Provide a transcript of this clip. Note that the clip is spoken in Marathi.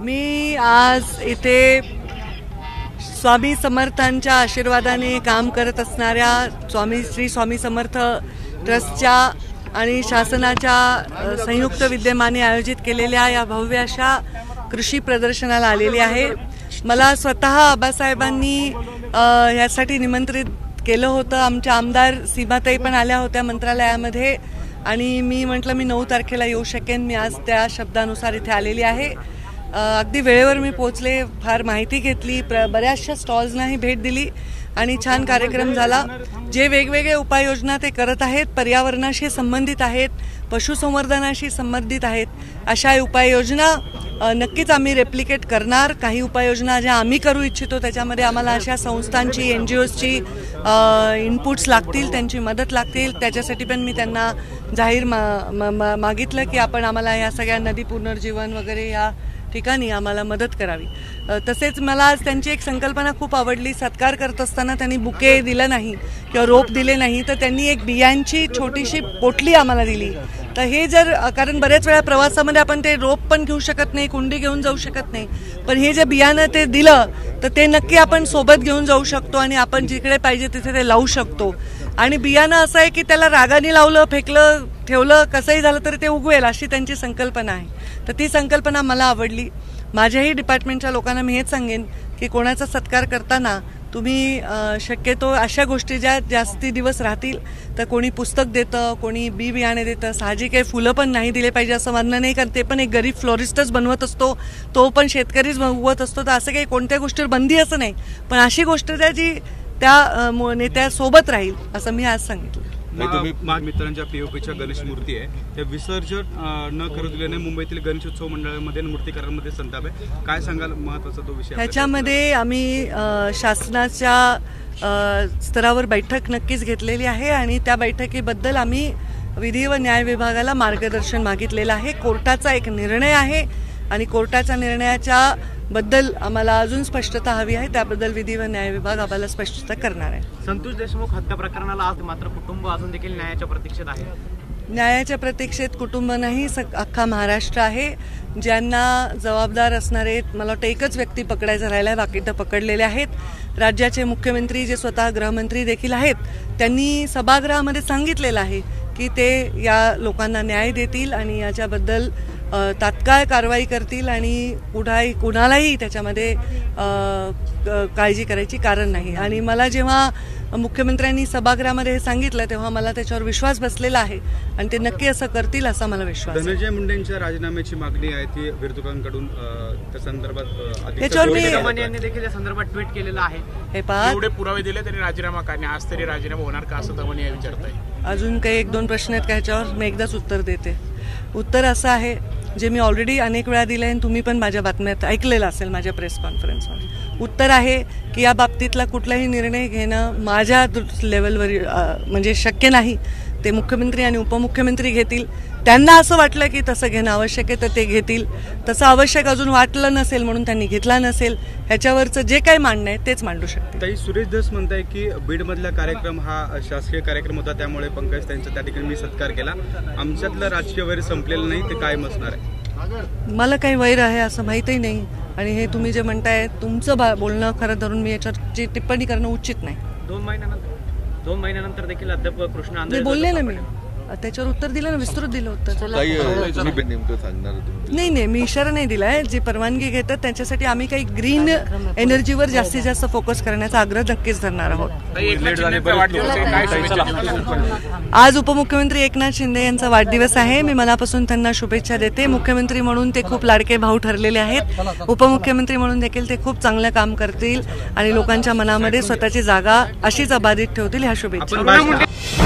मी आज इथे स्वामी समर्थांच्या आशीर्वादाने काम करत असणाऱ्या श्री स्वामी समर्थ ट्रस्टच्या आणि शासनाच्या संयुक्त विद्यमाने आयोजित केलेल्या या भव्य अशा कृषी प्रदर्शनाला आलेली आहे। मला स्वतः आबासाहेबांनी यासाठी निमंत्रित केलं होतं। आमच्या आमदार सीमाताई पण आल्या होत्या मंत्रालयामध्ये आणि मी म्हटलं मी 9 तारखेला येऊ शकेन। मी आज त्या शब्दानुसार इथे आलेली आहे। अगदी वेळेवर मी पोहोचले, फार माहिती घेतली, बऱ्याचशा स्टॉल्सनाही भेट दिली आणि छान कार्यक्रम झाला। जे वेगवेगळे उपाययोजना ते करत आहेत, पर्यावरणाशी संबंधित आहेत, पशुसंवर्धनाशी संबंधित आहेत, अशा उपाययोजना नक्कीच आम्ही रेप्लिकेट करणार। काही उपाययोजना ज्या आम्ही करू इच्छितो त्याच्यामध्ये आम्हाला अशा संस्थांची NGOsची इनपुट्स लागतील, त्यांची मदत लागतील। त्याच्यासाठी पण मी त्यांना जाहीर मागितलं की आपण आम्हाला या सगळ्या नदी पुनर्जीवन वगैरे या ठिकाणी आम्हाला मदत करावी। तसेच मला आज त्यांची एक संकल्पना खूप आवडली। सत्कार करत असताना त्यांनी बुके दिलं नाही किंवा रोप दिले नाही, तर त्यांनी एक बियांची छोटीशी पोटली आम्हाला दिली। तर हे जर कारण बरेच वेळा प्रवासामध्ये आपण ते रोप पण घेऊ शकत नाही, कुंडी घेऊन जाऊ शकत नाही, पण हे जे बियाणं ते दिलं तर ते नक्की आपण सोबत घेऊन जाऊ शकतो आणि आपण जिकडे पाहिजे तिथे ते लावू शकतो। आणि बियाणं असं आहे की त्याला रागाने लावलं, फेकलं, ठेवलं, कसंही झालं तरी ते उगवेल, अशी त्यांची संकल्पना आहे। तर ती संकल्पना मला आवडली। माझ्याही डिपार्टमेंटच्या लोकांना मी हेच सांगेन की कोणाचा सत्कार करताना तुम्ही शक्यतो अशा गोष्टी ज्या जास्ती दिवस राहतील, तर कोणी पुस्तक देतं, कोणी बी बियाणे देतं, साहजिक आहे फुलं पण नाही दिले पाहिजे असं म्हणणं नाही, कारण ते पण एक गरीब फ्लोरिस्टच बनवत असतो, तो पण शेतकरीच बनवत असतो। तर असं काही कोणत्या गोष्टीवर बंदी असं नाही, पण अशी गोष्ट द्या जी त्या नेत्यासोबत राहील असं मी आज सांगितलं। तुम्ही मित्रांच्या POPच्या गणेश मूर्ती आहे त्या विसर्जन न करू दिल्याने मुंबईतील गणेशोत्सव मंडळामध्ये मूर्तीकारांमध्ये संताप आहे, काय सांगाल महत्त्वाचा तो विषय? ह्याच्यामध्ये आम्ही शासनाच्या स्तरावर बैठक नक्कीच घेतलेली आहे आणि त्या बैठकीबद्दल आम्ही विधी व न्याय विभागाला मार्गदर्शन मागितलेलं आहे। कोर्टाचा एक निर्णय आहे आणि कोर्टाच्या निर्णयाच्या बद्दल आम्हाला अजून स्पष्टता हवी आहे, त्याबद्दल विधी व न्याय विभाग आम्हाला स्पष्टता करणार आहे। संतोष देशमुख हत्या प्रकरणाला आज मात्र कुटुंब अजून देखील न्यायाच्या प्रतीक्षेत आहे। न्यायाच्या प्रतीक्षेत कुटुंब नाही, अख्खा महाराष्ट्र आहे। ज्यांना जबाबदार असणारे मला वाटतं एकच व्यक्ती पकडायचा राहिला आहे, बाकी तर पकडलेले आहेत। राज्याचे मुख्यमंत्री जे स्वतः गृहमंत्री देखील आहेत, त्यांनी सभागृहामध्ये सांगितलेलं आहे की ते या लोकांना न्याय देतील आणि याच्याबद्दल तात्काळ कारवाई करतील आणि कुणालाही त्याच्यामध्ये काळजी करायची कारण नाही। आणि मला जेव्हा मुख्यमंत्र्यांनी सभागृहामध्ये हे सांगितलं तेव्हा मला त्याच्यावर विश्वास बसलेला आहे आणि ते नक्की असं करतील असा मला विश्वास आहे। धनंजय मुंडेंच्या राजीनाम्याची मागणी आहे ती विरोधकांकडून, त्या संदर्भात त्याच्यावर मी यांनी देखील या संदर्भात ट्विट केलेलं आहे। हे पहा, एवढे पुरावे दिले तरी राजीनामा का नाही, आज तरी राजीनामा होणार का असं धवनी विचारताय? अजून काही 1-2 प्रश्न आहेत का ह्याच्यावर? मी एकदाच उत्तर देते। उत्तर असं आहे जे मी ऑलरेडी अनेक वेळा दिलं आहे आणि तुम्ही पण माझ्या बातम्यात ऐकलेलं असेल माझ्या प्रेस कॉन्फरन्समध्ये। उत्तर आहे की या बाबतीतला कुठलाही निर्णय घेणं माझ्या लेवलवर म्हणजे शक्य नाही, ते मुख्यमंत्री आणि उपमुख्यमंत्री घेतील। त्यांना असं वाटलं की तसं घेणं आवश्यक आहे तर ते घेतील, तसं आवश्यक अजून वाटलं नसेल म्हणून त्यांनी घेतला नसेल, ह्याच्यावरचं जे काही मांडणं आहे तेच मांडू शकते। ताई, सुरेश धस म्हणताय की बीडमधला कार्यक्रम हा शासकीय कार्यक्रम होता, त्यामुळे पंकज त्यांचा त्या ठिकाणी मी सत्कार केला, आमच्यातलं राजकीय वैर संपलेलं नाही, ते कायम असणार आहे। मला काही वैर आहे असं माहीतही नाही आणि हे तुम्ही जे म्हणताय तुमचं बोलणं खरं धरून मी याच्यावरची टिप्पणी करणं उचित नाही। 2 महिन्यानंतर देखील अद्याप कृष्ण आंधळे बोलले ना, मी त्याच्यावर उत्तर दिलं ना, विस्तृत दिलं उत्तर। नाही, मी इशारा नाही दिलाय। जे परवानगी घेतात त्यांच्यासाठी आम्ही काही ग्रीन एनर्जीवर जास्तीत जास्त फोकस करण्याचा आग्रह नक्कीच धरणार आहोत। आज उपमुख्यमंत्री एकनाथ शिंदे यांचा वाढदिवस आहे, मी मनापासून त्यांना शुभेच्छा देते। मुख्यमंत्री म्हणून ते खूप लाडके भाऊ ठरलेले आहेत, उपमुख्यमंत्री म्हणून देखील ते खूप चांगलं काम करतील आणि लोकांच्या मनामध्ये स्वतःची जागा अशीच अबाधित ठेवतील ह्या शुभेच्छा।